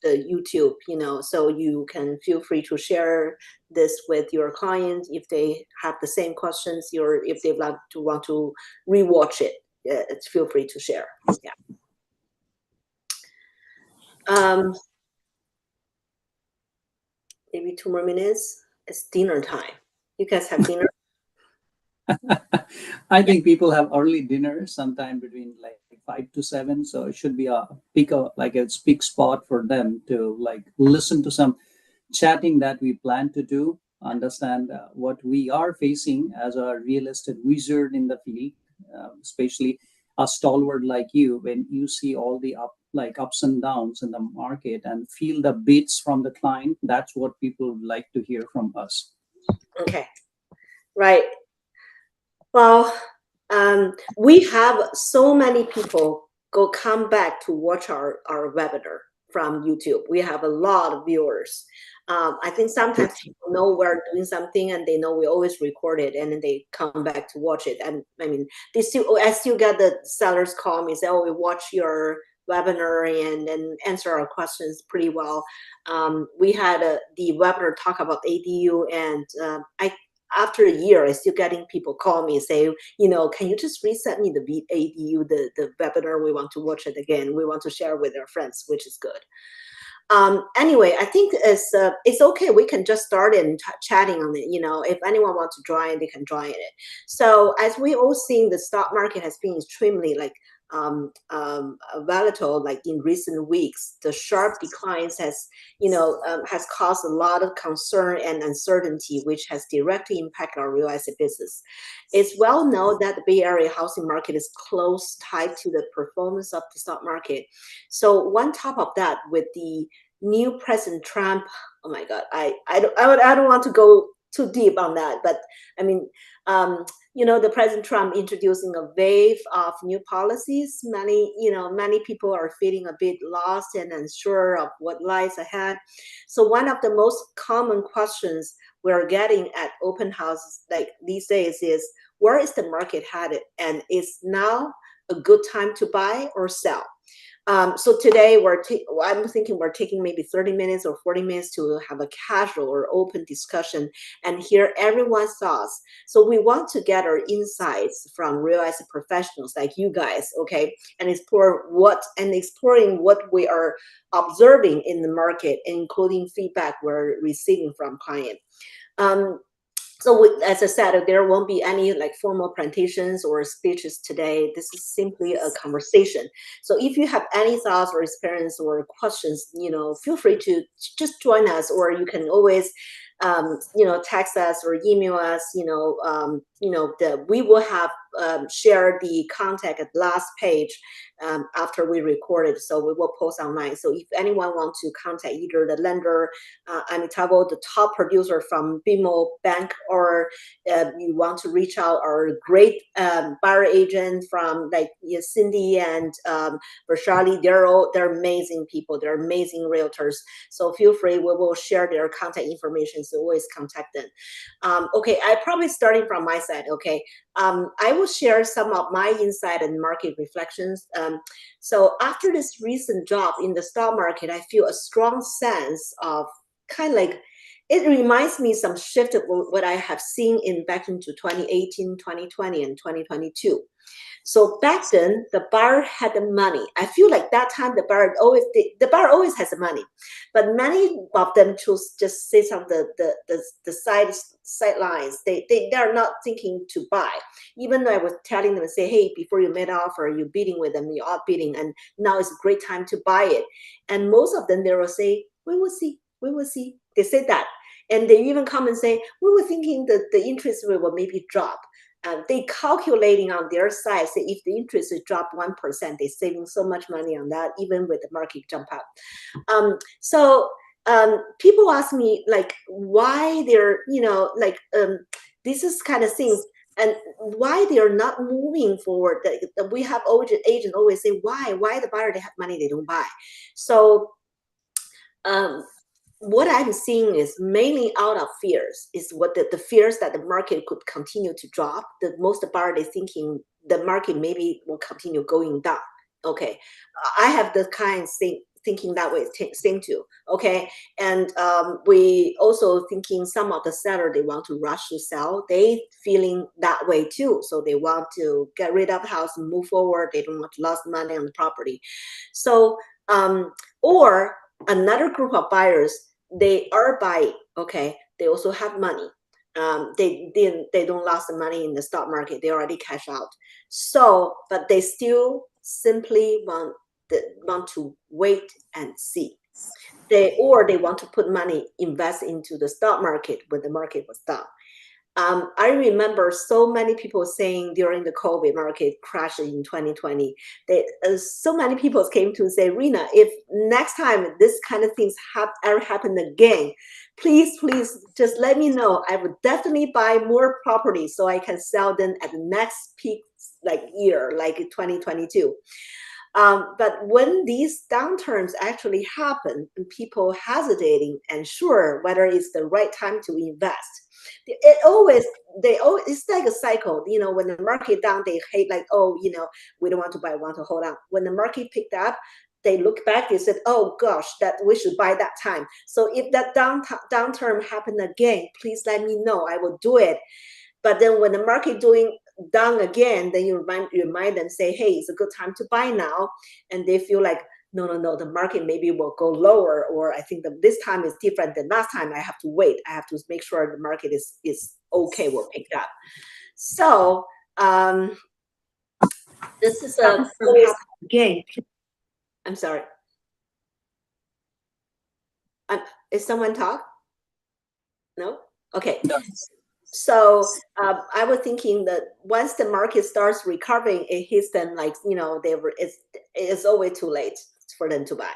the YouTube, so you can feel free to share this with your clients if they have the same questions, or if they want to rewatch it. Feel free to share. Yeah. Maybe 2 more minutes. It's dinner time. You guys have dinner? I think people have early dinner sometime between like 5 to 7, so it should be a peak spot for them to like listen to some chatting that we plan to do, understand what we are facing as a real estate wizard in the field, especially a stalwart like you. When you see all the ups and downs in the market and feel the beats from the client, that's what people would like to hear from us. Okay. Right. Well, we have so many people come back to watch our webinar from YouTube. We have a lot of viewers. I think sometimes people know we're doing something and they know we always record it, and then they come back to watch it. And I mean, I still get the sellers call me, say, "Oh, we watch your webinar and answer our questions pretty well." We had the webinar talk about ADU, and after a year, I'm still getting people call me and say, can you just resend me the ADU, the webinar? We want to watch it again. We want to share with our friends, which is good. Anyway, I think it's okay. We can just start in chatting on it. If anyone wants to join, they can join it. So as we all seen, the stock market has been extremely volatile. Like in recent weeks, the sharp declines has caused a lot of concern and uncertainty, which has directly impacted our real estate business. It's well known that the Bay Area housing market is close tied to the performance of the stock market. So on top of that, with the new President Trump, oh my God, I don't want to go too deep on that, but I mean, the President Trump introducing a wave of new policies. Many people are feeling a bit lost and unsure of what lies ahead. So one of the most common questions we're getting at open houses like these days is, where is the market headed? And is now a good time to buy or sell? So today I'm thinking we're taking maybe 30 minutes or 40 minutes to have a casual or open discussion and hear everyone's thoughts. So we want to get our insights from real estate professionals like you guys, okay, and exploring what we are observing in the market, including feedback we're receiving from clients. So as I said, there won't be any formal presentations or speeches today. This is simply a conversation. So if you have any thoughts or experience or questions, feel free to just join us, or you can always, text us or email us. We will have share the contact at the last page after we record it. So we will post online. So if anyone wants to contact either the lender, Amitabh, the top producer from BMO Bank, or you want to reach out our great buyer agent from Cindy and Rashali, they're amazing people. They're amazing realtors. So feel free. We will share their contact information. So always contact them. Okay, I probably starting from my side. Okay, I will share some of my insight and market reflections. So after this recent drop in the stock market, I feel a strong sense of it reminds me some shift of what I have seen back into 2018, 2020, and 2022. So back then, the buyer had the money. I feel like that time the buyer always has the money, but many of them choose just sit on the sidelines. They are not thinking to buy. Even though I was telling them, say, hey, before you made an offer, you're bidding with them, you're out bidding, and now is a great time to buy it. And most of them, they will say, we will see, we will see. They say that. And they even come and say, we were thinking that the interest rate will maybe drop. They calculating on their side, say if the interest rate drop 1%, they're saving so much money on that, even with the market jump up. People ask me why they're, this is kind of things, and why they're not moving forward. We have agent always say, why the buyer, they have money, they don't buy. So what I'm seeing is mainly out of fears, is what the fears that the market could continue to drop. The most buyer, they thinking the market maybe will continue going down. Okay, I have the kind of thing thinking that way, same too. Okay, and we also thinking some of the seller, they want to rush to sell. They feeling that way too, so they want to get rid of the house and move forward. They don't want to lose money on the property. So or another group of buyers, they are buying. Okay, they also have money. They don't lose the money in the stock market. They already cash out. So, but they still simply want to wait and see. They want to put money, invest into the stock market when the market was down. I remember so many people saying during the COVID market crash in 2020, so many people came to say, Rena, if next time this kind of things ever happen again, please just let me know. I would definitely buy more properties so I can sell them at the next peak year, like 2022. But when these downturns actually happen and people hesitating and sure whether it's the right time to invest, it's like a cycle. When the market down, they hate we don't want to buy, want to hold on. When the market picked up, they look back, they said, oh gosh, that we should buy that time. So if that downturn happen again, please let me know, I will do it. But then when the market doing down again, then you remind them, say, hey, it's a good time to buy now. And they feel like, no, the market maybe will go lower, or I think that this time is different than last time. I have to wait. I have to make sure the market is okay, will pick up. So this is a game. I'm sorry. Is someone talk? No? Okay. No. So I was thinking that once the market starts recovering, it hits them it's always too late for them to buy.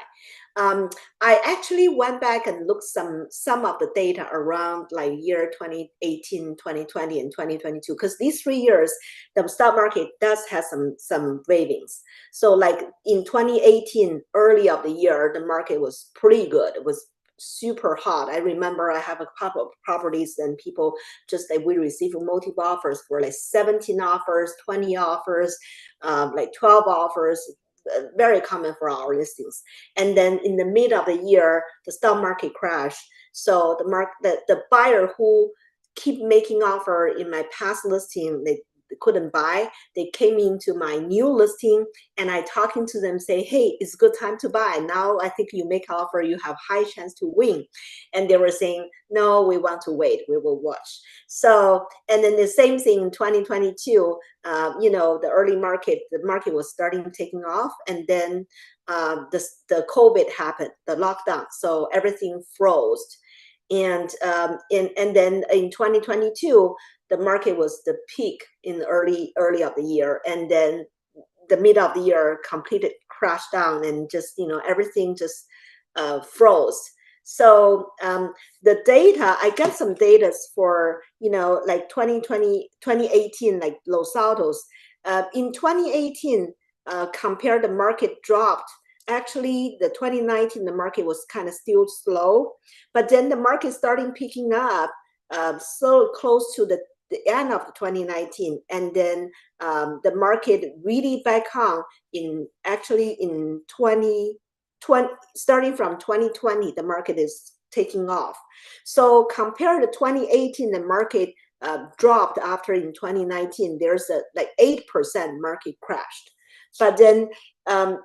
I actually went back and looked some of the data around year 2018, 2020, and 2022, because these 3 years the stock market does have some wavings. So in 2018, early of the year, the market was pretty good. It was super hot. I remember I have a couple of properties and people we received multiple offers for 17 offers, 20 offers, 12 offers, very common for our listings. And then in the mid of the year, the stock market crashed. So the buyer who keep making offer in my past listing, they couldn't buy. They came into my new listing and I talking to them, say, hey, it's a good time to buy. Now I think you make offer, you have high chance to win. And they were saying, no, we want to wait, we will watch. So, and then the same thing in 2022, the early market, the market was starting taking off, and then the COVID happened, the lockdown. So everything froze. And then in 2022, the market was the peak in the early of the year, and then the mid of the year completed crashed down, and just everything just froze. So the data, I got some data for 2020, 2018, like Los Altos. In 2018, compared the market dropped. Actually, the 2019, the market was kind of still slow, but then the market starting picking up so close to the end of 2019, and then the market really back on in 2020, starting from 2020, the market is taking off. So compared to 2018, the market dropped after in 2019, there's a 8% market crashed. But then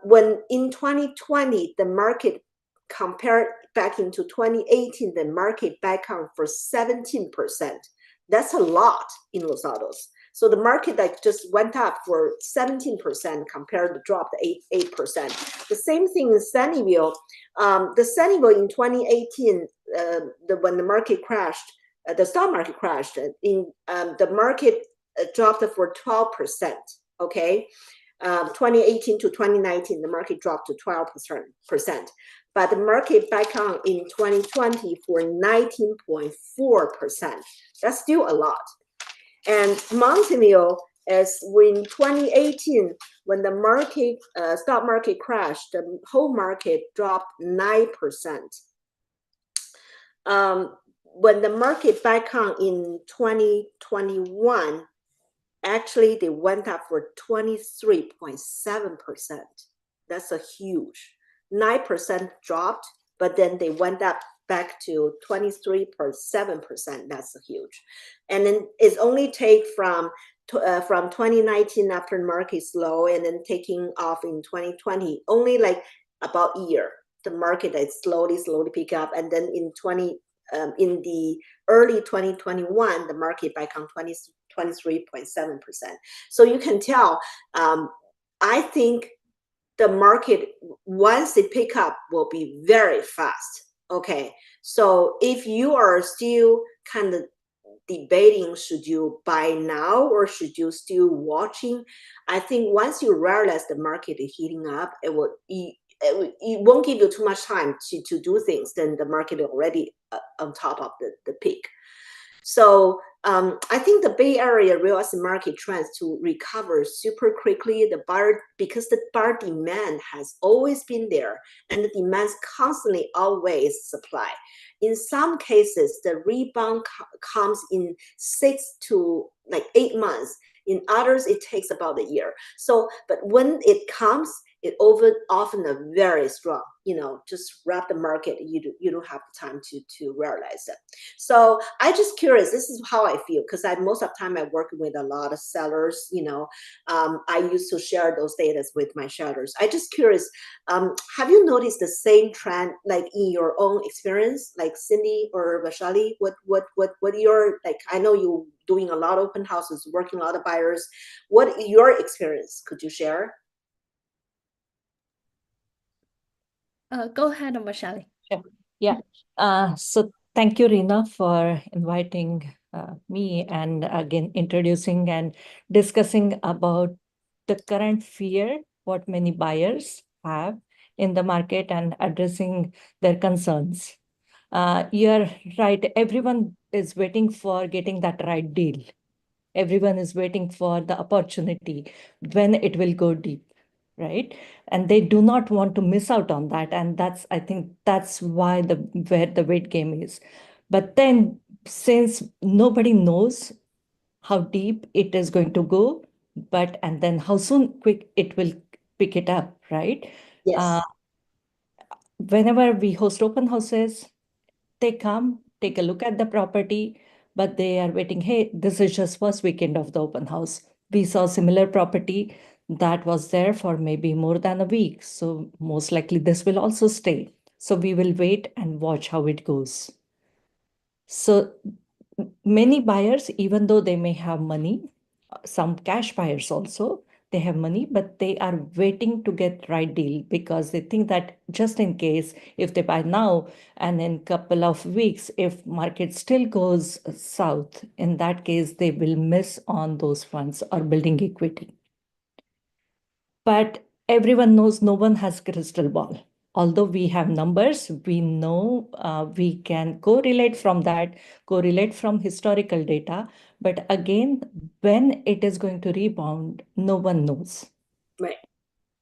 when in 2020, the market compared back into 2018, the market back on for 17%. That's a lot in Los Altos. So the market just went up for 17% compared to drop to 8%. The same thing in Sunnyvale. The Sunnyvale in 2018, when the market crashed, the stock market crashed, the market dropped for 12%. Okay, 2018 to 2019, the market dropped to 12%. But the market back on in 2020 for 19.4%. That's still a lot. And Mountain View is in 2018, when the market stock market crashed, the whole market dropped 9%. When the market back on in 2021, actually they went up for 23.7%. That's a huge. 9% dropped, but then they went up back to 23.7%. That's huge. And then it's only take from 2019 after market slow and then taking off in 2020, only like about a year. The market is slowly pick up. And then in the early 2021, the market back on 23.7%. So you can tell, I think the market, once it pick up, will be very fast. Okay, so if you are still kind of debating, should you buy now or should you still watching? I think once you realize the market is heating up, it won't give you too much time to do things. Then the market already on top of the peak. So I think the Bay Area real estate market trends to recover super quickly. Because the buyer demand has always been there, and the demands constantly outweighs supply. In some cases, the rebound comes in 6 to like 8 months. In others, it takes about a year. So, but when it comes, it often a very strong, just wrap the market. You don't have the time to realize it. So I just curious, this is how I feel, because most of the time I work with a lot of sellers, I used to share those data with my sellers. I just curious, have you noticed the same trend like in your own experience, like Cindy or Vaishali? What your, like, I know you doing a lot of open houses, working a lot of buyers. What your experience? Could you share? Go ahead, Vaishali. Sure. Yeah. So thank you, Rina, for inviting me and again introducing and discussing about the current fear, what many buyers have in the market and addressing their concerns. You're right. Everyone is waiting for getting that right deal. Everyone is waiting for the opportunity when it will go deep, right? And they do not want to miss out on that. And I think that's why where the weight game is. But then since nobody knows how deep it is going to go, and then how soon quick it will pick it up, right? Yes. Whenever we host open houses, they come, take a look at the property, but they are waiting, hey, this is just first weekend of the open house. We saw similar property that was there for maybe more than a week. So most likely this will also stay. So we will wait and watch how it goes. So many buyers, even though they may have money, some cash buyers also, they have money, but they are waiting to get right deal because they think that just in case, if they buy now and in couple of weeks, if market still goes south, in that case, they will miss on those funds or building equity. But everyone knows no one has crystal ball. Although we have numbers, we know we can correlate from that, correlate from historical data. But again, when it is going to rebound, no one knows. Right.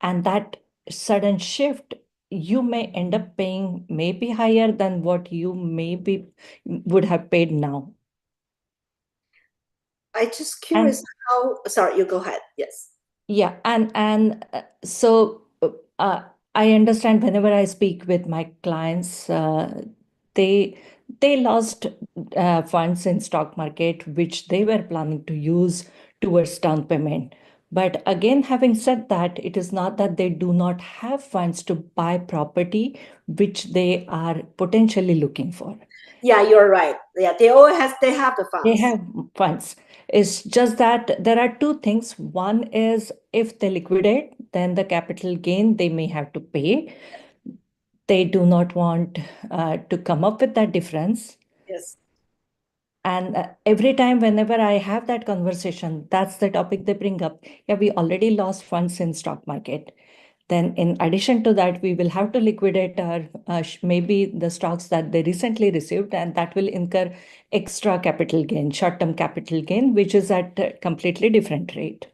And that sudden shift, you may end up paying maybe higher than what you maybe would have paid now. I just curious sorry, you go ahead. Yes. Yeah, and so I understand whenever I speak with my clients, they lost funds in stock market, which they were planning to use towards down payment. But again, having said that, it is not that they do not have funds to buy property, which they are potentially looking for. Yeah, you're right. Yeah, they have the funds. They have funds. It's just that there are two things. One is if they liquidate, then the capital gain they may have to pay. They do not want to come up with that difference. Yes. And every time, whenever I have that conversation, that's the topic they bring up. Yeah, we already lost funds in stock market. Then in addition to that, we will have to liquidate our maybe the stocks that they recently received, and that will incur extra capital gain, short-term capital gain, which is at a completely different rate.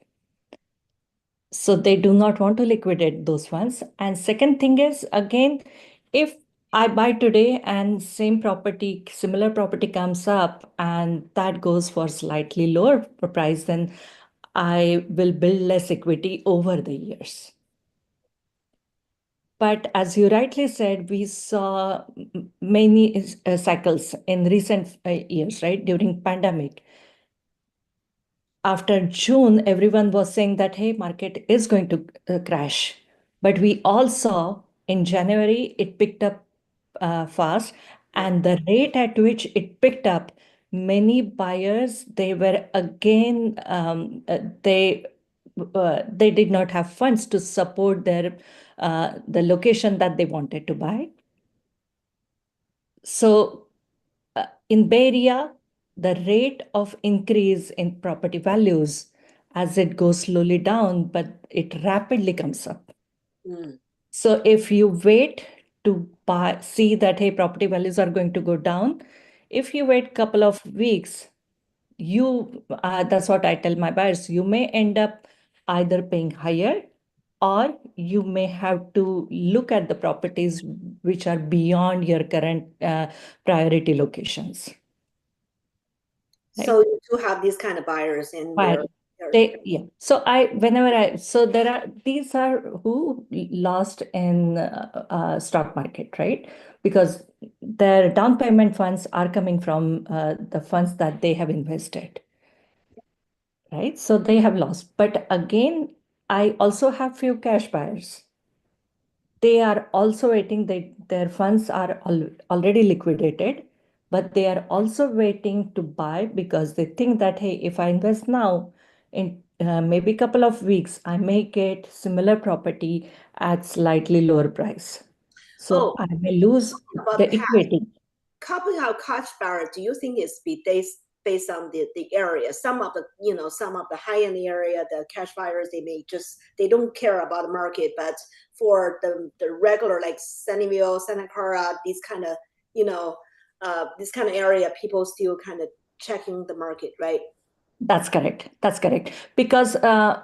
So they do not want to liquidate those funds. And second thing is, again, if I buy today and similar property comes up and that goes for slightly lower price, then I will build less equity over the years. But as you rightly said, we saw many cycles in recent years, right? During pandemic. After June, everyone was saying that, hey, market is going to crash. But we all saw in January, it picked up fast. And the rate at which it picked up, many buyers, they were again, they did not have funds to support their the location that they wanted to buy. So in Bay Area, the rate of increase in property values as it goes slowly down, but it rapidly comes up. Mm. So if you wait to buy, see that, hey, property values are going to go down, if you wait a couple of weeks, that's what I tell my buyers, you may end up either paying higher or you may have to look at the properties which are beyond your current priority locations. Right? So you do have these kind of buyers in But their so these are who lost in stock market, right? Because their down payment funds are coming from the funds that they have invested, right? So they have lost. But again, I also have few cash buyers. They are also waiting. Their funds are already liquidated, but they are also waiting to buy because they think that, hey, if I invest now, in maybe a couple of weeks, I may get similar property at slightly lower price. So I may lose about the cash. equity. Couple how cash buyer, do you think it's based on the area? Some of the high end area, the cash buyers, they don't care about the market, but for the regular like Sunnyvale, Santa Clara, these kind of this kind of area, people still kind of checking the market, right? That's correct. That's correct. Because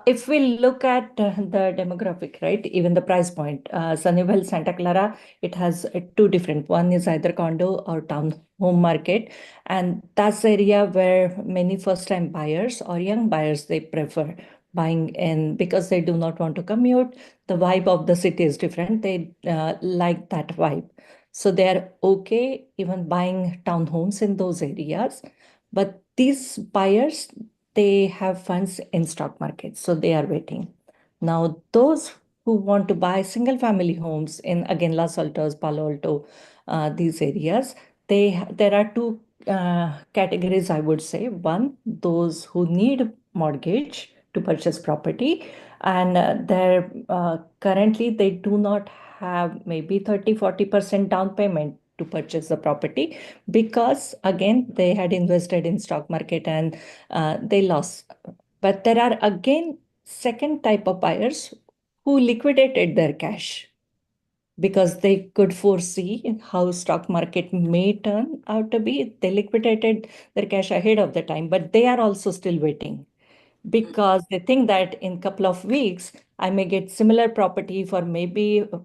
if we look at the demographic, right, even the price point, Sunnyvale, Santa Clara, it has two different. One is either condo or town home market. And that's the area where many first-time buyers or young buyers, they prefer buying in because they do not want to commute. The vibe of the city is different. They like that vibe. So they're okay even buying townhomes in those areas. But these buyers, they have funds in stock market, so they are waiting. Now, those who want to buy single family homes in, again, Los Altos, Palo Alto, these areas, there are two categories, I would say. One, those who need mortgage to purchase property, and they're currently they do not have maybe 30-40% down payment to purchase the property because again they had invested in stock market and they lost. But there are again second type of buyers who liquidated their cash because they could foresee how stock market may turn out to be. They liquidated their cash ahead of the time, but they are also still waiting because they think that in couple of weeks I may get similar property for maybe 3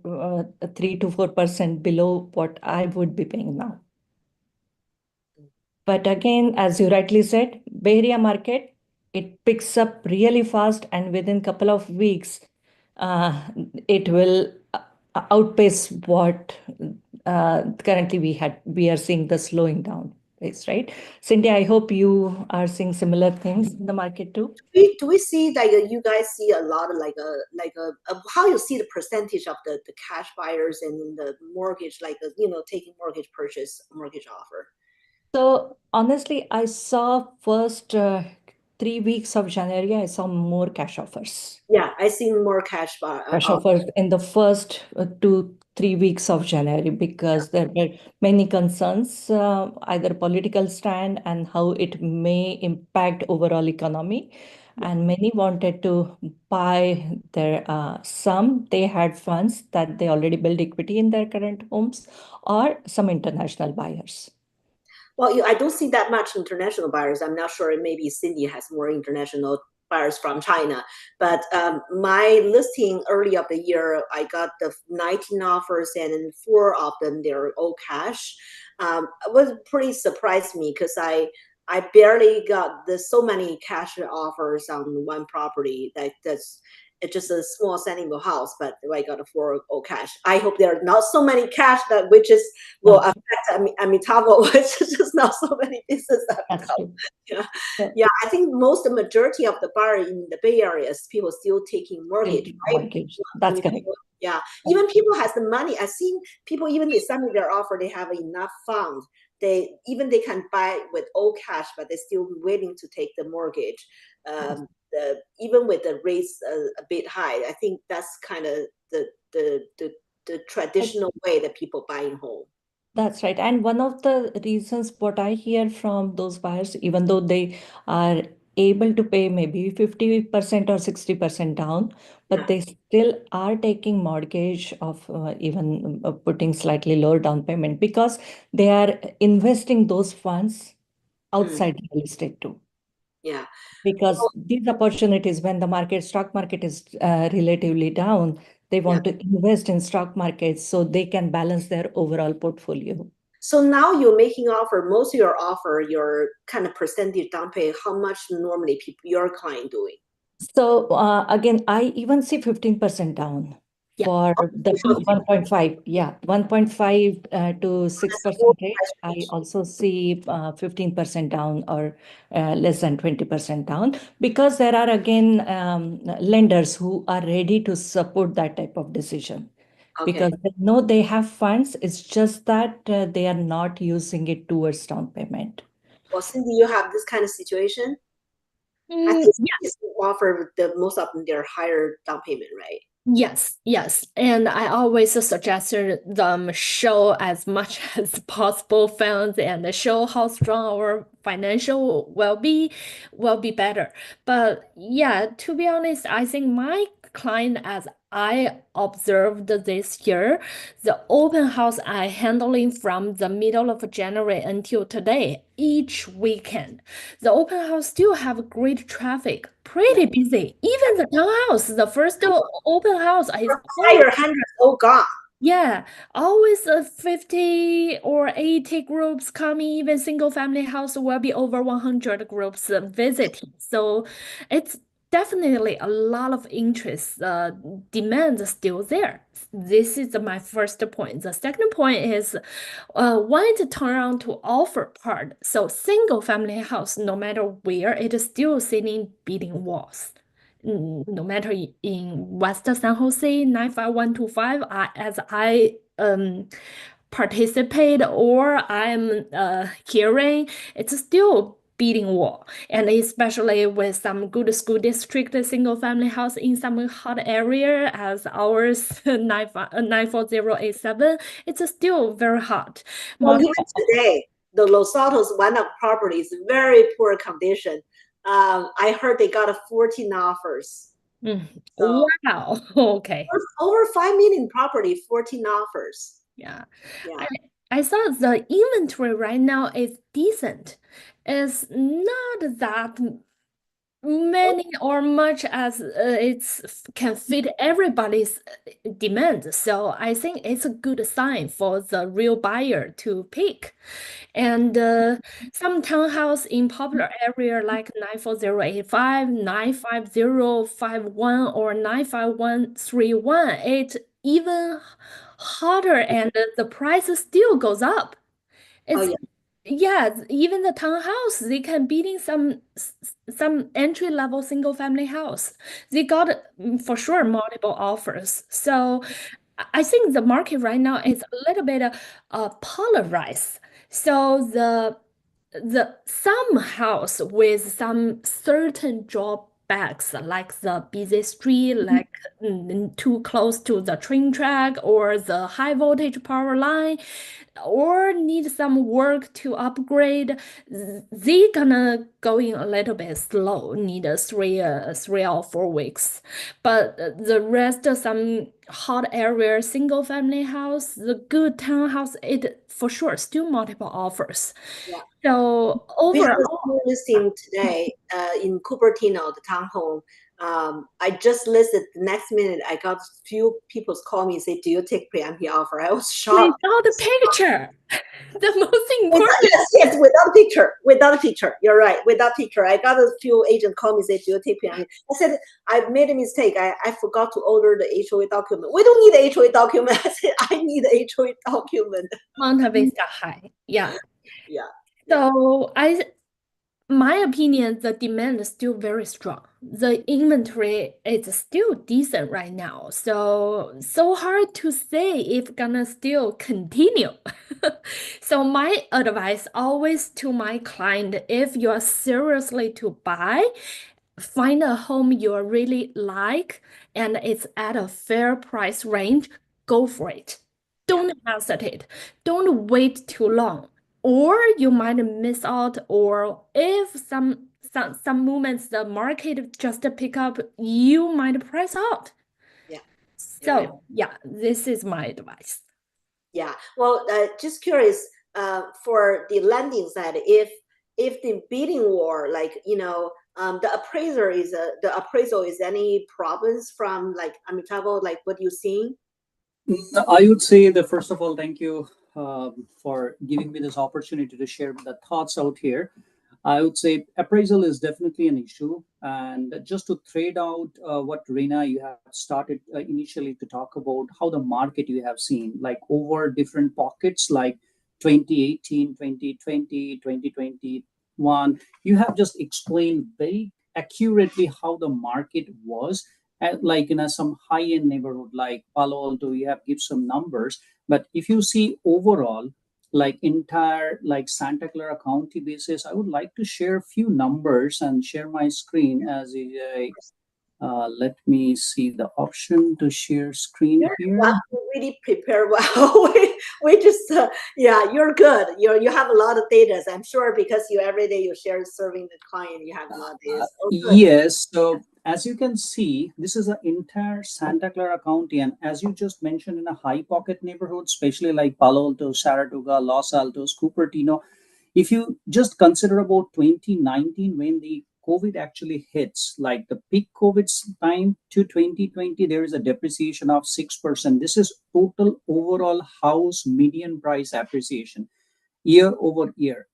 to 4% below what I would be paying now. But again, as you rightly said, Bay Area market, it picks up really fast, and within couple of weeks, it will outpace what currently we are seeing the slowing down pace, right? Cindy, I hope you are seeing similar things in the market too. Do we see like you guys see a lot of how you see the percentage of the cash buyers and the mortgage, taking mortgage purchase, mortgage offer? So honestly, I saw first 3 weeks of January, I saw more cash offers. Yeah, I seen more cash Offers in the first 2-3 weeks of January because there were many concerns, either political stand and how it may impact overall economy. And many wanted to buy their some they had funds that they already built equity in their current homes, or some international buyers. Well, I don't see that much international buyers. I'm not sure. Maybe Cindy has more international buyers from China. But my listing early of the year, I got the 19 offers, and 4 of them, they're all cash. It was pretty surprised me because I barely got so many cash offers on one property. it's just a small single house, but I got a 4.0 cash. I hope there are not so many cash that which is will Okay. affect Amitabha, which is just not so many business that That's come. true. Yeah. Yeah. Yeah, I think the majority of the buyer in the Bay Area is people still taking mortgage, right? Mortgage. That's correct. Yeah, even people has the money. I've seen people, even they submit their offer, they have enough fund. They can buy with all cash, but they're still willing to take the mortgage. Even with the rates a bit high, I think that's kind of the traditional way that people buying home. That's right. And one of the reasons what I hear from those buyers, even though they are able to pay maybe 50% or 60% down, but Yeah. they still are taking mortgage of even putting slightly lower down payment because they are investing those funds outside real estate too. Yeah. Because these opportunities, when the stock market is relatively down, they want to invest in stock markets so they can balance their overall portfolio. So now you're making offer, most of your offer, your kind of percentage down pay, how much normally your client doing? So again, I even see 15% down Yeah. for the 1.5. Yeah, 1.5 to 6% rate. I also see 15% down or less than 20% down because there are again lenders who are ready to support that type of decision. Okay. Because they know they have funds, it's just that they are not using it towards down payment. Well, Cindy, you have this kind of situation? I Mm, think yeah. it's offer most of them their higher down payment, right? Yes. And I always suggested them show as much as possible funds and show how strong our financial will be better. But yeah, to be honest, I think my client, as I observed this year, the open house I handling from the middle of January until today, each weekend, the open house still have great traffic, pretty busy. Even the townhouse, the first open house is Higher hundreds, oh God. yeah, always 50 or 80 groups coming. Even single family house will be over 100 groups visiting. So it's definitely a lot of interest. Demand is still there. This is my first point. The second point is when it turn around to offer part. So single family house, no matter where, it is still sitting beating walls. No matter in West San Jose 95125, as I participate or I'm hearing, it's still beating wall, and especially with some good school district single family house in some hot area as ours 94087, it's still very hot. Well, even today, the Los Altos one of properties very poor condition. I heard they got 14 offers. So, Wow. Okay. over 5 million property, 14 offers. Yeah. Yeah. I saw the inventory right now is decent. It's not that many or much as can fit everybody's demand. So I think it's a good sign for the real buyer to pick. And some townhouse in popular area like 94085, 95051, or 95131, it's even hotter and the price still goes up. It's yeah. Yeah, even the townhouse, they can beating some entry-level single-family house. They got for sure multiple offers. So I think the market right now is a little bit polarized. So some house with some certain drawbacks, like the busy street, like too close to the train track or the high voltage power line, or need some work to upgrade, they gonna go in a little bit slow, need 3 or 4 weeks. But the rest, some hot area, single family house, the good townhouse, it for sure still multiple offers. Yeah. So We have a overall, small listing today in Cupertino, the townhome. I just listed. The next minute, I got a few people call me and say, "Do you take preemptive offer?" I was we shocked. saw the picture. the most important. Yes, without a picture. You're right, without picture. I got a few agents call me say, "Do you take PME?" I said, "I made a mistake. I forgot to order the HOA document." We don't need the HOA document. I said, "I need the HOA document." Monta Vista High. Yeah. Yeah. So my opinion, the demand is still very strong. The inventory is still decent right now. So hard to say if gonna still continue. So my advice always to my client, if you're seriously to buy, find a home you really like and it's at a fair price range, go for it. Don't hesitate. Don't wait too long, or you might miss out. Or if some moments the market just pick up, you might price out. Yeah. So yeah, this is my advice. Yeah. Well, just curious, for the lending side, if the bidding war, like, the appraisal is any problems from like Amitabha, like what you're seeing? I would say that first of all, thank you for giving me this opportunity to share the thoughts out here. I would say appraisal is definitely an issue. And just to trade out what Reena, you have started initially to talk about how the market you have seen, like over different pockets, like 2018, 2020, 2021, you have just explained very accurately how the market was. Like in some high-end neighborhood like Palo Alto, you have give some numbers. But if you see overall, like entire like Santa Clara County basis, I would like to share a few numbers and share my screen as I let me see the option to share screen here. Wow, you really prepare well. we just yeah, you're good. You have a lot of data, I'm sure, because you every day you share serving the client, you have a lot of data. Yes, so as you can see, this is the entire Santa Clara County, and as you just mentioned, in a high pocket neighborhood, especially like Palo Alto, Saratoga, Los Altos, Cupertino, if you just consider about 2019 when the COVID actually hits, like the peak COVID time to 2020, there is a depreciation of 6%. This is total overall house median price appreciation year over year.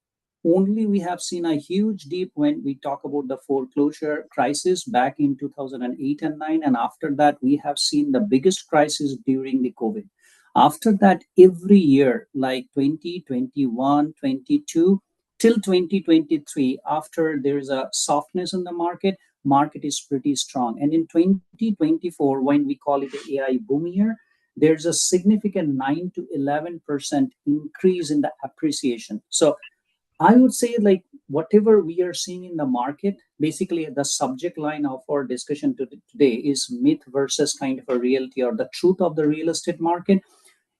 Only we have seen a huge dip when we talk about the foreclosure crisis back in 2008 and 9. And after that, we have seen the biggest crisis during the COVID. After that, every year, like 2021, 22, till 2023, after there is a softness in the market is pretty strong. And in 2024, when we call it the AI boom year, there's a significant 9 to 11% increase in the appreciation. So I would say, like, whatever we are seeing in the market, basically the subject line of our discussion today is myth versus kind of a reality or the truth of the real estate market.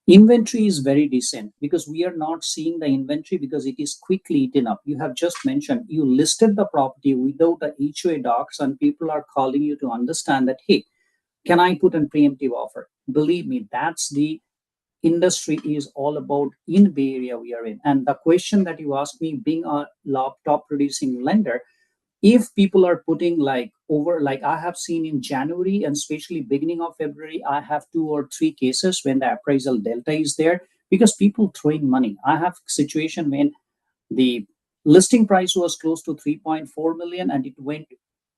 Inventory is very decent because we are not seeing the inventory because it is quickly eaten up. You have just mentioned you listed the property without the HOA docs, and people are calling you to understand that, hey, can I put a preemptive offer? Believe me, that's the industry is all about in Bay Area we are in. And the question that you asked me, being a top producing lender, if people are putting like over, like I have seen in January and especially beginning of February, I have 2 or 3 cases when the appraisal delta is there because people throwing money. I have situation when the listing price was close to 3.4 million and it went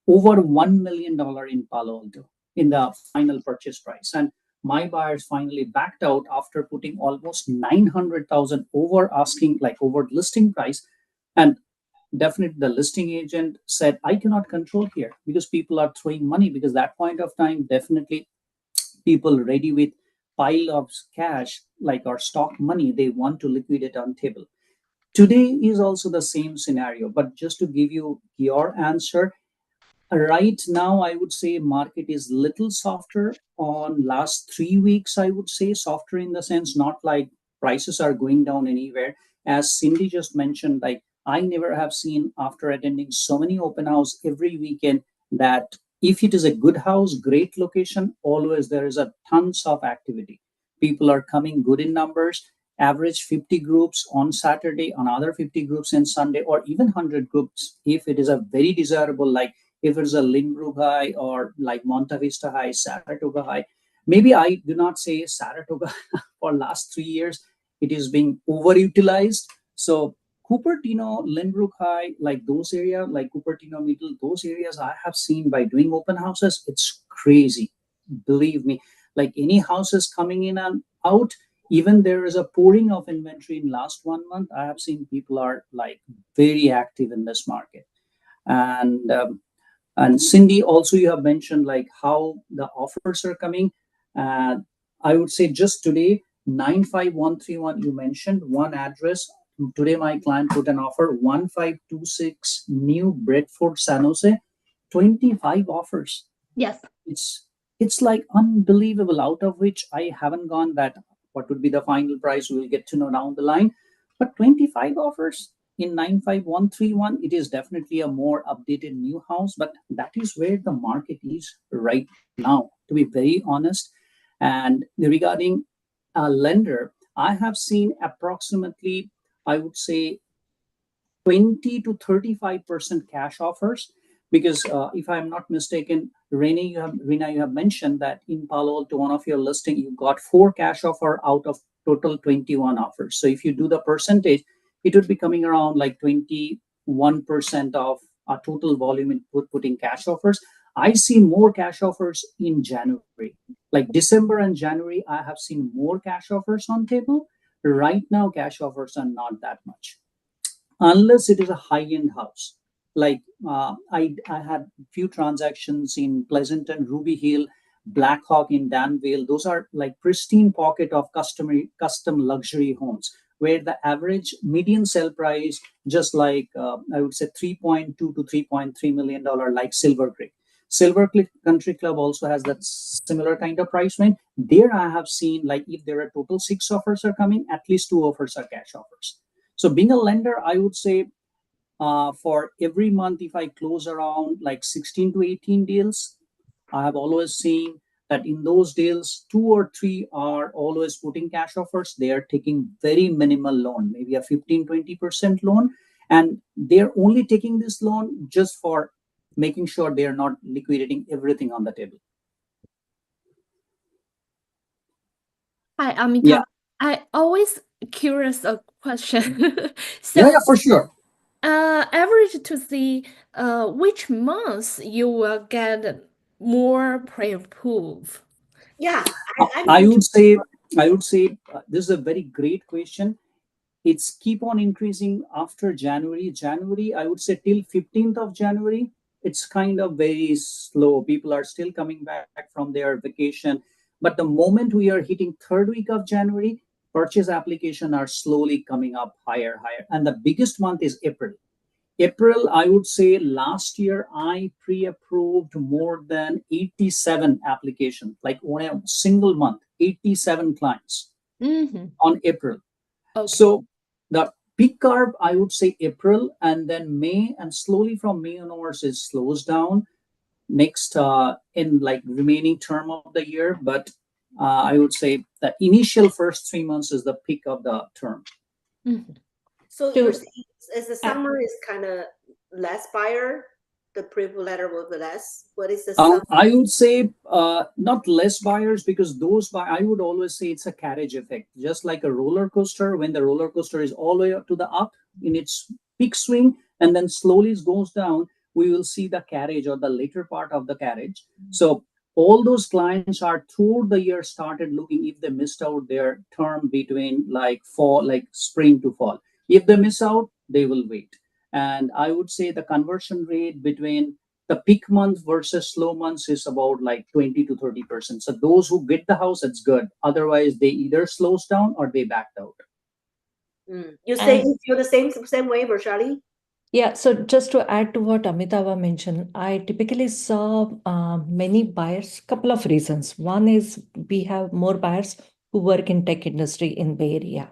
over $1 million in Palo Alto in the final purchase price. And my buyers finally backed out after putting almost 900,000 over asking, like over listing price. And definitely the listing agent said, I cannot control here because people are throwing money, because that point of time, definitely people ready with pile of cash, like our stock money, they want to liquidate on table. Today is also the same scenario, but just to give you your answer, right now, I would say market is little softer on last 3 weeks. I would say softer in the sense, not like prices are going down anywhere. As Cindy just mentioned, like I never have seen after attending so many open house every weekend that if it is a good house, great location, always there is a tons of activity. People are coming good in numbers. Average 50 groups on Saturday, another 50 groups on Sunday, or even 100 groups if it is a very desirable, like if it's a Lynbrook High or like Monta Vista High, Saratoga High. Maybe I do not say Saratoga for last 3 years. it is being overutilized. So Cupertino, Lynbrook High, like those areas, like Cupertino Middle, those areas I have seen by doing open houses, it's crazy. Believe me, like any houses coming in and out, even there is a pouring of inventory in last 1 month. I have seen people are like very active in this market. And Cindy, also you have mentioned like how the offers are coming. Uh, I would say just today, 95131, you mentioned one address. Today, my client put an offer 1526 New Bedford, San Jose, 25 offers. Yes. It's like unbelievable, out of which I haven't gone that what would be the final price, we'll get to know down the line. But 25 offers in 95131, it is definitely a more updated new house, but that is where the market is right now, to be very honest. And regarding a lender, I have seen approximately, I would say, 20 to 35% cash offers, because if I'm not mistaken, Rena, you have mentioned that in Palo Alto, one of your listing, you got 4 cash offer out of total 21 offers. So if you do the percentage, it would be coming around like 21% of our total volume in putting cash offers. I see more cash offers in January. Like December and January, I have seen more cash offers on table. Right now, cash offers are not that much, unless it is a high-end house. Like I had few transactions in Pleasanton, Ruby Hill, Blackhawk in Danville. Those are like pristine pocket of custom luxury homes where the average median sale price, just like I would say $3.2 to $3.3 million, like Silver Creek. Silver Creek Country Club also has that similar kind of price range. There I have seen, like, if there are total 6 offers are coming, at least 2 offers are cash offers. So being a lender, I would say for every month, if I close around like 16 to 18 deals, I have always seen that in those deals, 2 or 3 are always putting cash offers. They are taking very minimal loan, maybe a 15-20% loan. And they're only taking this loan just for making sure they are not liquidating everything on the table. Hi, Amitabh. Yeah. I always curious a question. Yeah, for sure. Average to see which month you will get more pre-approved. Yeah, I would say this is a very great question. It's keep on increasing after January. January, I would say till 15th of January, it's kind of very slow. People are still coming back from their vacation. But the moment we are hitting 3rd week of January, purchase application are slowly coming up higher. And the biggest month is April. April, I would say last year I pre-approved more than 87 applications, like on a single month, 87 clients on April. Okay. So the peak curve, I would say April, and then May, and slowly from May onwards it slows down next in like remaining term of the year. But I would say the initial first 3 months is the peak of the term. So you're saying as the summer is kind of less buyer, the pre-approval letter will be less. What is the summer? I would say not less buyers, because those I would always say it's a carriage effect, just like a roller coaster. When the roller coaster is all the way up to the up in its peak swing and then slowly goes down, we will see the carriage or the later part of the carriage. So all those clients are through the year started looking if they missed out their term between like fall, like spring to fall. If they miss out, they will wait. And I would say the conversion rate between the peak month versus slow months is about like 20 to 30%. So those who get the house, it's good. Otherwise, they either slows down or they backed out. You say you feel the same way, Vaishali? Yeah, so just to add to what Amitabh mentioned, I typically saw many buyers, couple of reasons. One is we have more buyers who work in tech industry in Bay Area.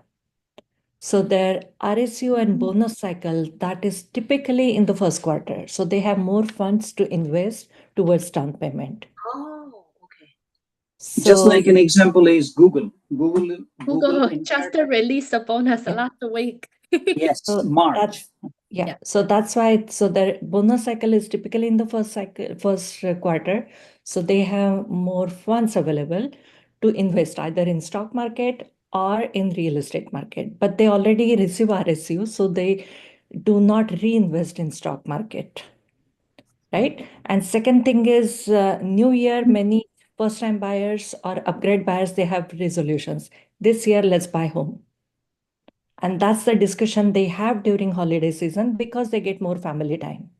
So their RSU and bonus cycle, that is typically in the first quarter. So they have more funds to invest towards down payment. Oh, okay. So just like an example is Google just released a bonus last week. Yes, so March. Yeah, so that's why, so their bonus cycle is typically in the first quarter. So they have more funds available to invest either in stock market are in real estate market, but they already receive RSU, so they do not reinvest in stock market, right? And second thing is new year, many first time buyers or upgrade buyers, they have resolutions. This year, let's buy home. And that's the discussion they have during holiday season because they get more family time.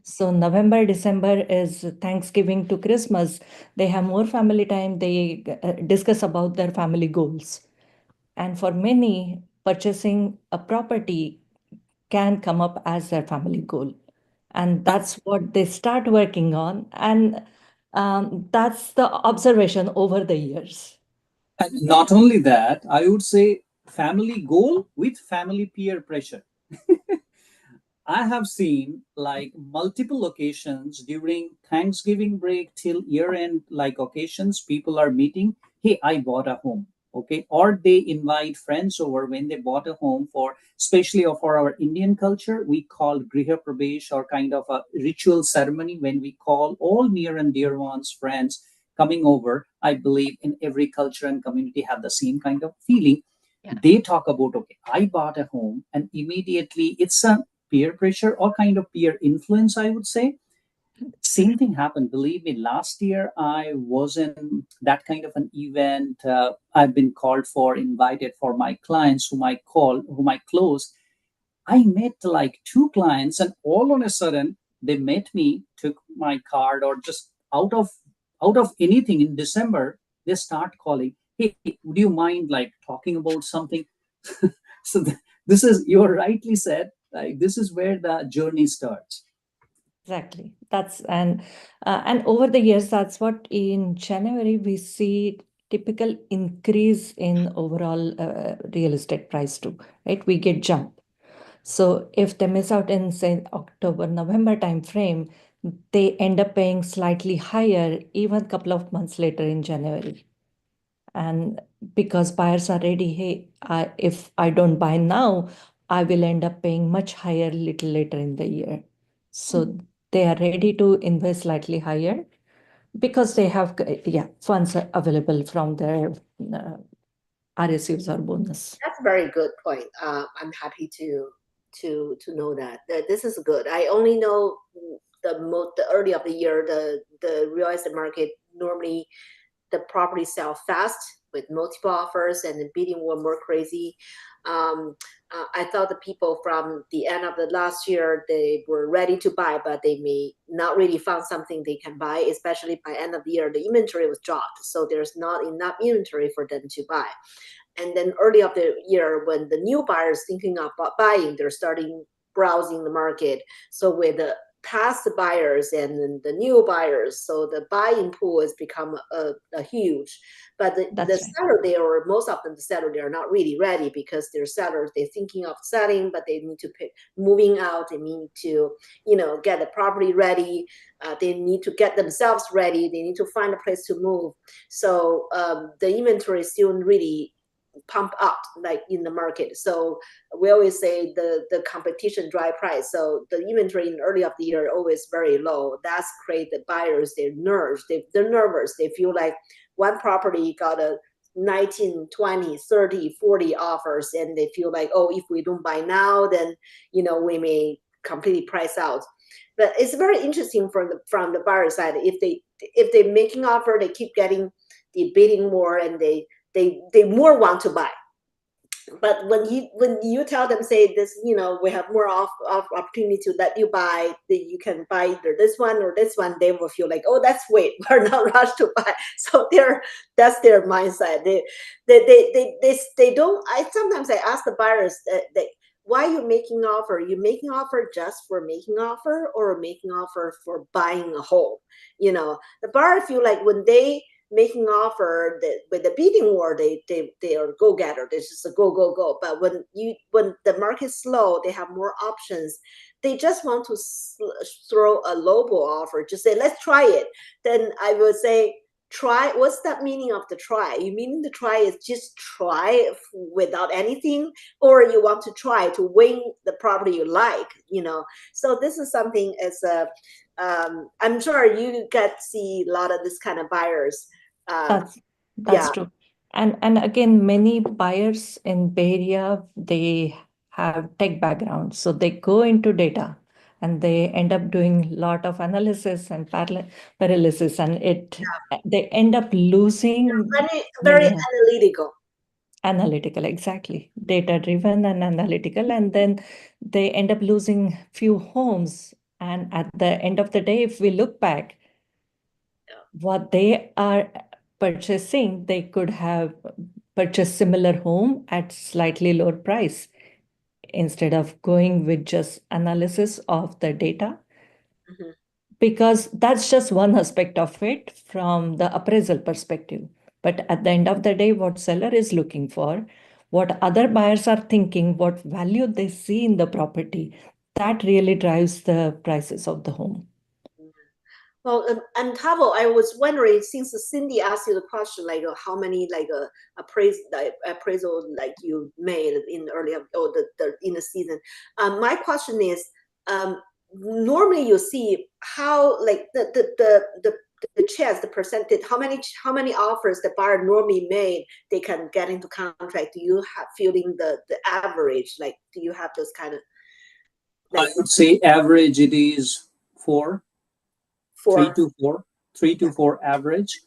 So November, December is Thanksgiving to Christmas. They have more family time. They discuss about their family goals. And for many, purchasing a property can come up as their family goal. And that's what they start working on. And that's the observation over the years. And not only that, I would say family goal with family peer pressure. I have seen like multiple occasions during Thanksgiving break till year end, like occasions, people are meeting, hey, I bought a home. Okay. Or they invite friends over when they bought a home for, especially for our Indian culture, we call Griha Pravesh or kind of a ritual ceremony when we call all near and dear ones, friends coming over. I believe in every culture and community have the same kind of feeling. Yeah. They talk about, okay, I bought a home, and immediately it's a peer pressure or kind of peer influence, I would say. Same thing happened. Believe me, last year I was in that kind of an event. I've been called for, invited for my clients whom I close. I met like two clients, and all on a sudden they met me, took my card, or just out of anything in December, they start calling, hey, would you mind like talking about something? So this is, you're rightly said, like this is where the journey starts. Exactly. And over the years, that's what in January we see typical increase in overall real estate price too, right? We get jump. So if they miss out in say October, November timeframe, they end up paying slightly higher even a couple of months later in January. And because buyers are ready, hey, if I don't buy now, I will end up paying much higher little later in the year. So they are ready to invest slightly higher because they have funds available from their RSUs or bonus. That's a very good point. I'm happy to know that. This is good. I only know the early of the year, the real estate market normally the property sell fast with multiple offers and the bidding war more crazy. I thought the people from the end of the last year, they were ready to buy, but they may not really found something they can buy, especially by end of the year, the inventory was dropped. So there's not enough inventory for them to buy. And then early of the year, when the new buyers thinking about buying, they're starting browsing the market. So with the past buyers and the new buyers, so the buying pool has become a huge. But the Right. seller there, or most of them, the seller, they are not really ready because they're sellers. They're thinking of selling, but they need to pick moving out. They need to, get the property ready. They need to get themselves ready. They need to find a place to move. So the inventory is still really pump up like in the market. So we always say the competition drive price. So the inventory in early of the year always very low. That's create the buyers, they're nervous. They're nervous. They feel like one property got a 19, 20, 30, 40 offers, and they feel like, oh, if we don't buy now, then we may completely price out. But it's very interesting from the buyer side. If they making offer, they keep getting the bidding more, and they more want to buy. But when you tell them, say this, we have more opportunity to let you buy, that you can buy either this one or this one, they will feel like, oh, that's wait, we're not rushed to buy. So that's their mindset. They don't. Sometimes I ask the buyers that why you making offer? You making offer just for making offer, or making offer for buying a home? The buyer feel like when they making offer with the bidding war, they are go getter. They just go. But when the market's slow, they have more options. They just want to throw a lowball offer. Just say, let's try it. Then I will say, try. What's that meaning of the try? You mean the try is just try without anything, or you want to try to win the property you like? So this is something as a I'm sure you get see a lot of this kind of buyers. That's Yeah. true. And again, many buyers in Bay Area, they have tech background, so they go into data and they end up doing a lot of analysis and paralysis, and they end up losing Very many analytical. analytical, exactly, data driven and analytical, and then they end up losing few homes. And at the end of the day, if we look back, what they are purchasing, they could have purchased similar home at slightly lower price instead of going with just analysis of the data, Mhm. because that's just one aspect of it from the appraisal perspective. But at the end of the day, what seller is looking for, what other buyers are thinking, what value they see in the property, that really drives the prices of the home. Well, and Tavo, I was wondering, since Cindy asked you the question, like how many appraisal like you made in early or in the season. My question is, normally you see how like the chance, the percentage, how many offers the buyer normally made they can get into contract. Do you have feeling the average? Like, do you have those kind of I like would say average it is 4, 3 for to 4, 3 to 4 average.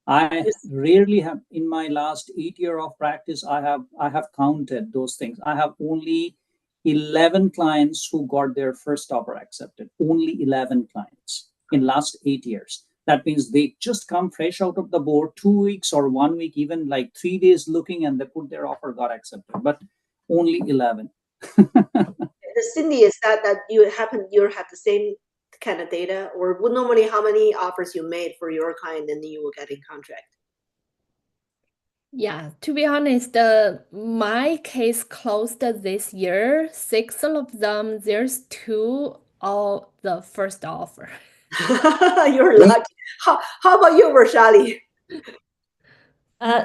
I rarely have, in my last 8 year of practice, I have counted those things. I have only 11 clients who got their first offer accepted. Only 11 clients in last 8 years. That means they just come fresh out of the board, 2 weeks or 1 week, even like 3 days looking, and they put their offer, got accepted. But only 11. the Cindy, is that you have the same kind of data, or would normally how many offers you made for your client and then you will get in contract? Yeah, to be honest, my case closed this year. 6 of them, there's 2 all the first offer. You're lucky. How about you, Roshali?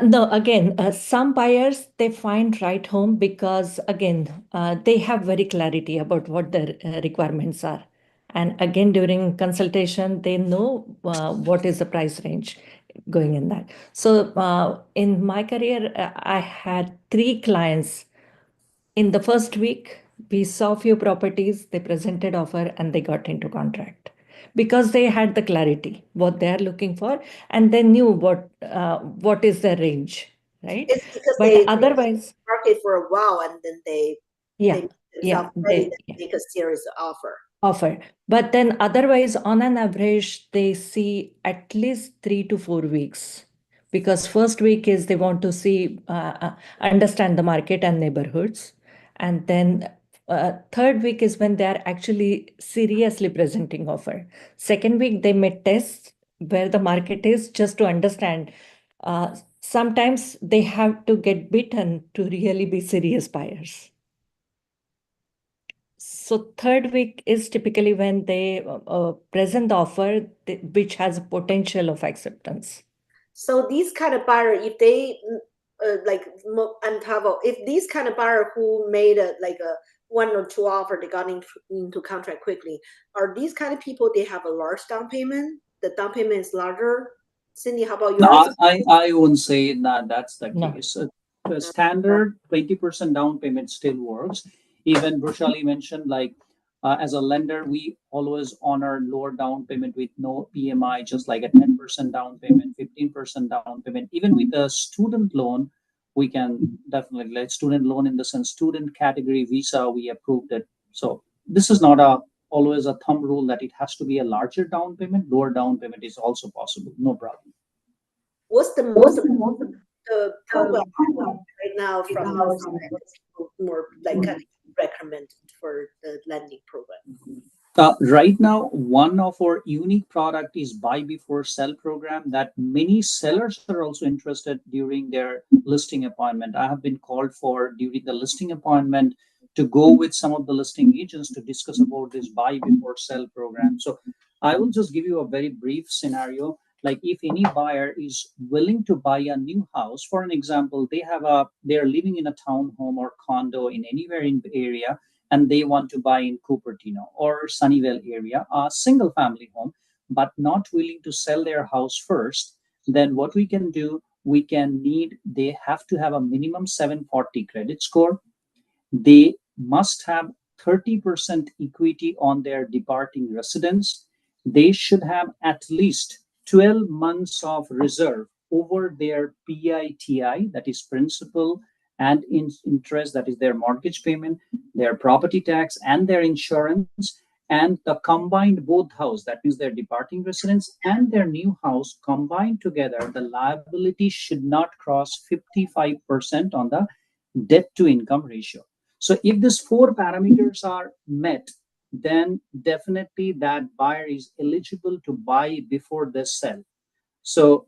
No, again, some buyers, they find right home because, again, they have very clarity about what their requirements are. And again, during consultation, they know what is the price range going in that. So in my career, I had 3 clients. In the first week, we saw few properties, they presented offer and they got into contract because they had the clarity what they are looking for, and they knew what is the range, right? It's because But they otherwise, market for a while and then they yeah, make yeah, themselves ready to yeah, make a serious offer. offer. But then otherwise, on an average, they see at least 3 to 4 weeks, because first week is they want to see, understand the market and neighborhoods. And then third week is when they are actually seriously presenting offer. Second week, they may test where the market is just to understand. Sometimes they have to get bitten to really be serious buyers. So third week is typically when they present the offer which has potential of acceptance. So these kind of buyer, if they if these kind of buyer who made a 1 or 2 offer, they got into contract quickly, are these kind of people, they have a large down payment? The down payment is larger. Cindy, how about No, yours? I won't say that that's the No. case. The standard 20% down payment still works. Even Brushali mentioned, like as a lender, we always honor lower down payment with no PMI, just like a 10% down payment, 15% down payment. Even with a student loan, we can definitely, like student loan in the sense student category visa, we approved it. So this is not a always a thumb rule that it has to be a larger down payment. Lower down payment is also possible, no problem. What's the most of the program right now from our side is more like kind of recommended for the lending program? Right now, one of our unique product is buy before sell program that many sellers are also interested during their listing appointment. I have been called for during the listing appointment to go with some of the listing agents to discuss about this buy before sell program. So I will just give you a very brief scenario. Like if any buyer is willing to buy a new house, for an example, they're living in a townhome or condo in anywhere in the area, and they want to buy in Cupertino or Sunnyvale area, a single family home, but not willing to sell their house first, then what we can do, they have to have a minimum 740 credit score. They must have 30% equity on their departing residence. They should have at least 12 months of reserve over their PITI, that is principal and interest, that is their mortgage payment, their property tax, and their insurance, and the combined both house, that means their departing residence and their new house combined together, the liability should not cross 55% on the debt to income ratio. So if these 4 parameters are met, then definitely that buyer is eligible to buy before they sell. So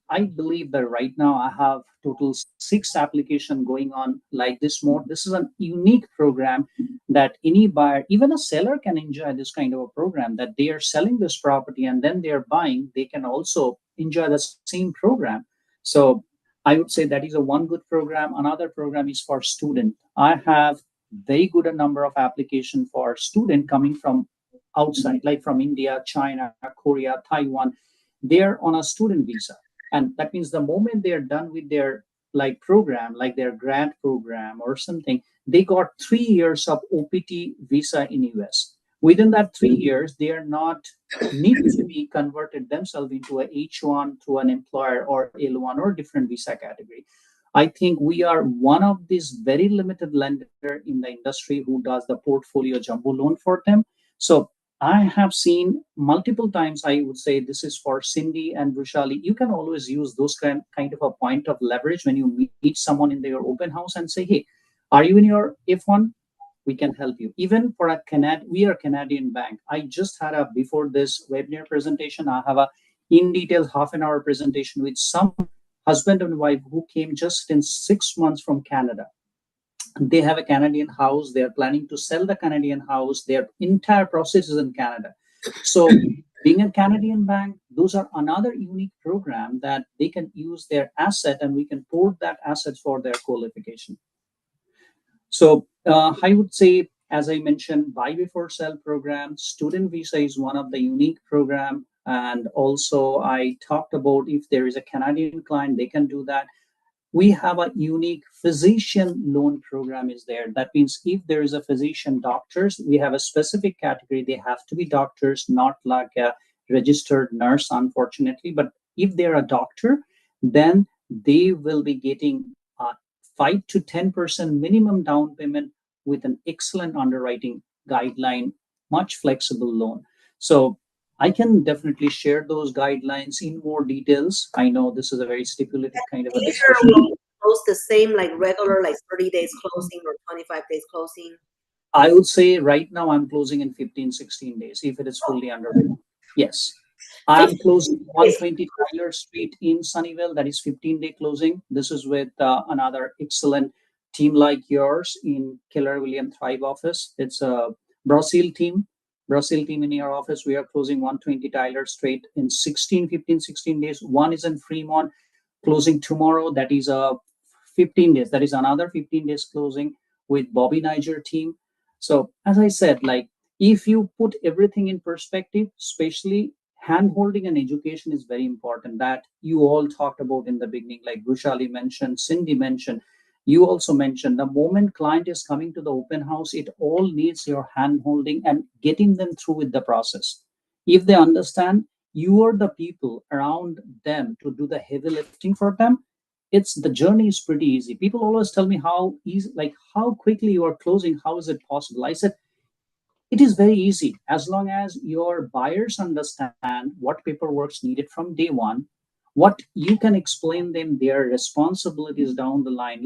I believe that right now I have total 6 applications going on like this mode. This is a unique program that any buyer, even a seller, can enjoy this kind of a program, that they are selling this property and then they are buying. They can also enjoy the same program. So I would say that is a one good program. Another program is for student. I have very good a number of applications for student coming from outside, like from India, China, Korea, Taiwan. They're on a student visa, and that means the moment they're done with their program, like their grad program or something, they got 3 years of OPT visa in US. Within that 3 years, they are not need to be converted themselves into a H1 through an employer or L1 or different visa category. I think we are one of these very limited lender in the industry who does the portfolio jumbo loan for them. So I have seen multiple times, I would say this is for Cindy and Brushali, you can always use those kind of a point of leverage when you meet someone in their open house and say, hey, are you in your F1? We can help you. Even for we are a Canadian bank. I just had before this webinar presentation, I have a in detail half an hour presentation with some husband and wife who came just in 6 months from Canada. They have a Canadian house. They are planning to sell the Canadian house. Their entire process is in Canada. So being a Canadian bank, those are another unique program that they can use their asset and we can port that asset for their qualification. So I would say, as I mentioned, buy before sell program, student visa is one of the unique program. And also I talked about if there is a Canadian client, they can do that. We have a unique physician loan program is there. That means if there is a physician doctors, we have a specific category. They have to be doctors, not like a registered nurse, unfortunately. But if they're a doctor, then they will be getting 5 to 10% minimum down payment with an excellent underwriting guideline, much flexible loan. So I can definitely share those guidelines in more details. I know this is a very stipulated kind of a discussion. Close the same like regular, like 30 days closing or 25 days closing? I would say right now I'm closing in 15, 16 days if it is fully underwritten. Yes. I'm closing 120 Tyler Street in Sunnyvale. That is 15-day closing. This is with another excellent team like yours in Keller Williams Thrive office. It's a Brazil team in your office. We are closing 120 Tyler Street in 16 days. One is in Fremont, closing tomorrow. That is 15 days. That is another 15 days closing with Bobby Niger team. So as I said, if you put everything in perspective, especially hand-holding and education is very important, that you all talked about in the beginning, like Brushali mentioned, Cindy mentioned, you also mentioned, the moment client is coming to the open house, it all needs your hand-holding and getting them through with the process. If they understand you are the people around them to do the heavy lifting for them, the journey is pretty easy. People always tell me how easy, how quickly you are closing, how is it possible? I said, it is very easy as long as your buyers understand what paperwork is needed from day one, what you can explain them their responsibilities down the line.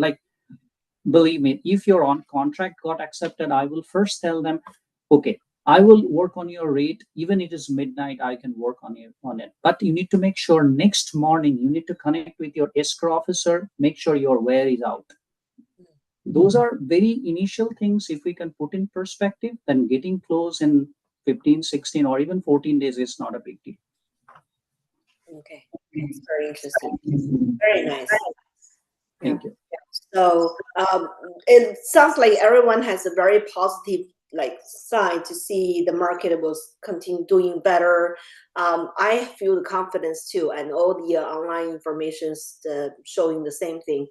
Believe me, if your on contract got accepted, I will first tell them, okay, I will work on your rate. Even if it is midnight, I can work on it. But you need to make sure next morning you need to connect with your escrow officer, make sure your wire is out. Those are very initial things. If we can put in perspective, then getting close in 15, 16, or even 14 days is not a big deal. Okay, that's very interesting. Very nice. Thank you. So it sounds like everyone has a very positive like sign to see the market was continue doing better. I feel the confidence too, and all the online information's showing the same thing.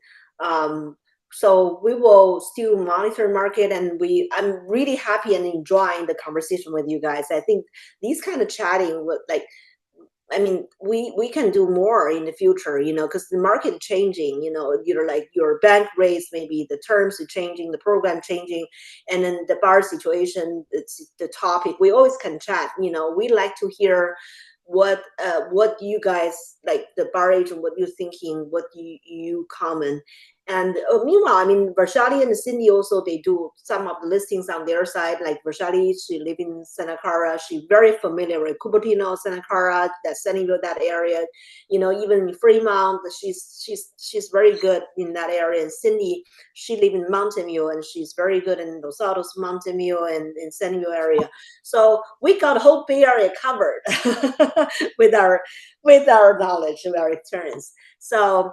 So we will still monitor market, and I'm really happy and enjoying the conversation with you guys. I think these kind of chatting would like, I mean, we can do more in the future, you know, because the market changing, you know, you're like your bank rates, maybe the terms are changing, the program changing, and then the bar situation, it's the topic. We always can chat, you know. We like to hear what you guys like the bar agent, what you're thinking, what you comment. And meanwhile, I mean, Vaishali and Cindy also, they do some of the listings on their side. Like Vaishali, she live in Santa Clara. She's very familiar with Cupertino, Santa Clara, that Sunnyvale, that area. You know, even in Fremont, she's very good in that area. And Cindy, she live in Mountain View, and she's very good in Los Altos, Mountain View, and in Sunnyvale area. So we got whole Bay Area covered with our knowledge, with our experience. So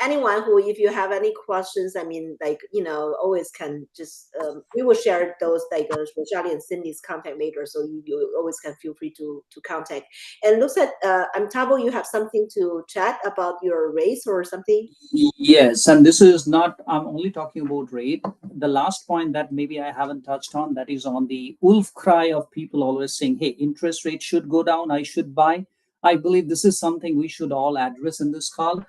anyone who, if you have any questions, I mean, like, you know, always can just, we will share those, like Rajali and Cindy's contact later. So you always can feel free to contact. And looks at, Tavo, you have something to chat about your race or something? Yes, and this is not, I'm only talking about rate. The last point that maybe I haven't touched on, that is on the wolf cry of people always saying, hey, interest rate should go down, I should buy. I believe this is something we should all address in this call.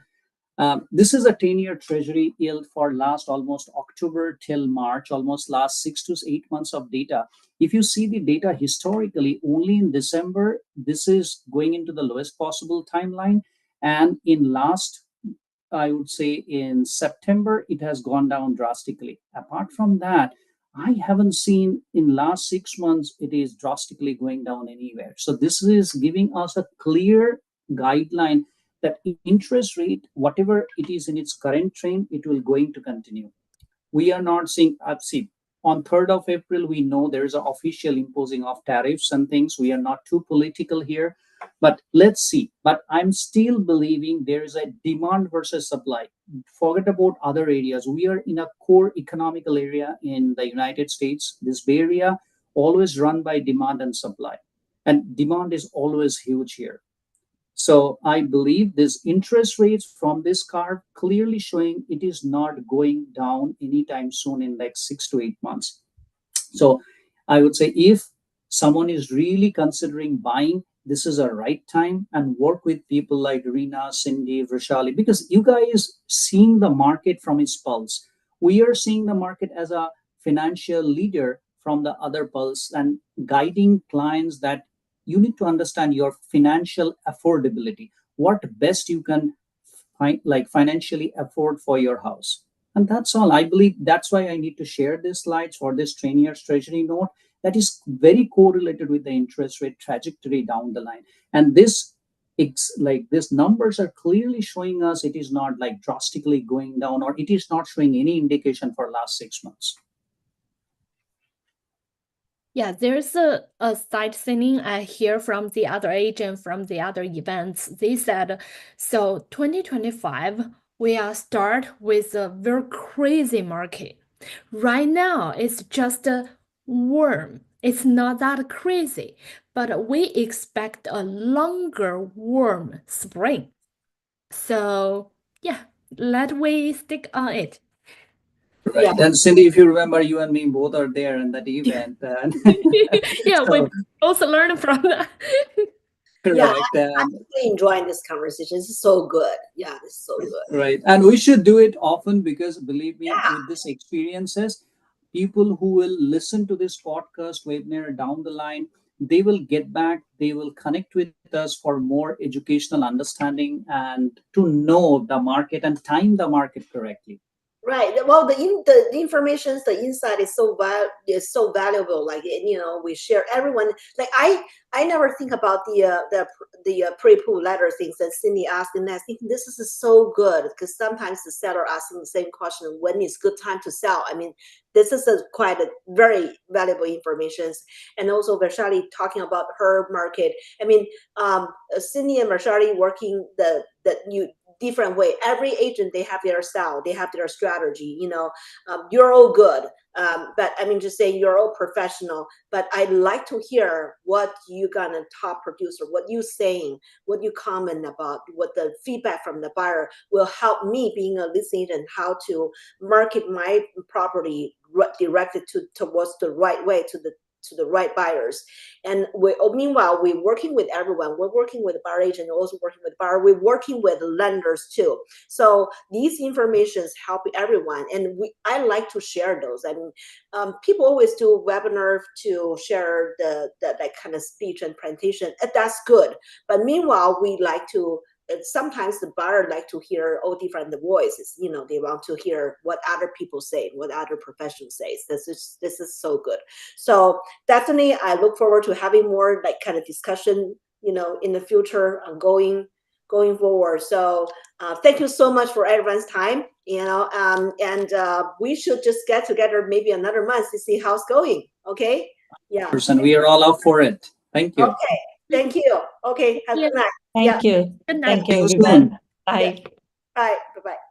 This is a 10-year treasury yield for last almost October till March, almost last 6 to 8 months of data. If you see the data historically, only in December, this is going into the lowest possible timeline. And in last, I would say in September, it has gone down drastically. Apart from that, I haven't seen in last 6 months, it is drastically going down anywhere. So this is giving us a clear guideline that interest rate, whatever it is in its current trend, it will going to continue. We are not seeing, see, on 3rd of April, we know there is an official imposing of tariffs and things. We are not too political here, but let's see. But I'm still believing there is a demand versus supply. Forget about other areas. We are in a core economical area in the United States. This Bay Area always run by demand and supply. And demand is always huge here. So I believe this interest rates from this curve clearly showing it is not going down anytime soon in like 6 to 8 months. So I would say if someone is really considering buying, this is a right time, and work with people like Rina, Cindy, Vrishali, because you guys seeing the market from its pulse. We are seeing the market as a financial leader from the other pulse and guiding clients that you need to understand your financial affordability, what best you can find, like financially afford for your house. And that's all. I believe that's why I need to share these slides for this 10 years treasury note that is very correlated with the interest rate trajectory down the line. And this, it's like these numbers are clearly showing us it is not like drastically going down, or it is not showing any indication for last 6 months. Yeah, there's a side thing I hear from the other agent from the other events. They said, so 2025, we are start with a very crazy market. Right now, it's just a warm. It's not that crazy, but we expect a longer warm spring. So yeah, let we stick on it. Right. Yeah. And Cindy, if you remember, you and me both are there in that event. And Yeah, so, we also learn from that. Yeah, correct. I'm really enjoying this conversation. This is so good. Yeah, this is so good. Right. And we should do it often because believe me, Yeah. with these experiences, people who will listen to this podcast webinar down the line, they will get back, they will connect with us for more educational understanding and to know the market and time the market correctly. Right. Well, the information, the insight is so valuable. Like, you know, we share everyone. Like I never think about the pre-pool letter things that Cindy asked, and I think this is so good because sometimes the seller asking the same question: when is good time to sell? I mean, this is quite a very valuable information. And also Vaishali talking about her market. I mean, Cindy and Vaishali working different way. Every agent, they have their style, they have their strategy, you know. You're all good. But I mean, just say you're all professional, but I'd like to hear what you gonna top producer, what you saying, what you comment about, what the feedback from the buyer will help me being a listing agent, how to market my property directed towards the right way to the right buyers. And meanwhile, we're working with everyone. We're working with the buyer agent, also working with buyer. We're working with lenders too. So these informations help everyone, and I like to share those. I mean, people always do webinar to share that kind of speech and presentation. That's good. But meanwhile, we like to. Sometimes the buyer like to hear all different voices. You know, they want to hear what other people say, what other professionals say. This is so good. So definitely, I look forward to having more like kind of discussion, you know, in the future going forward. So thank you so much for everyone's time, you know, and we should just get together maybe another month to see how it's going. Okay. Yeah. We are all up for it. Thank you. Okay. Thank you. Okay. Have a good night. Thank you. Good night. Thank you, See you soon. everyone. Bye. Bye. Bye-bye.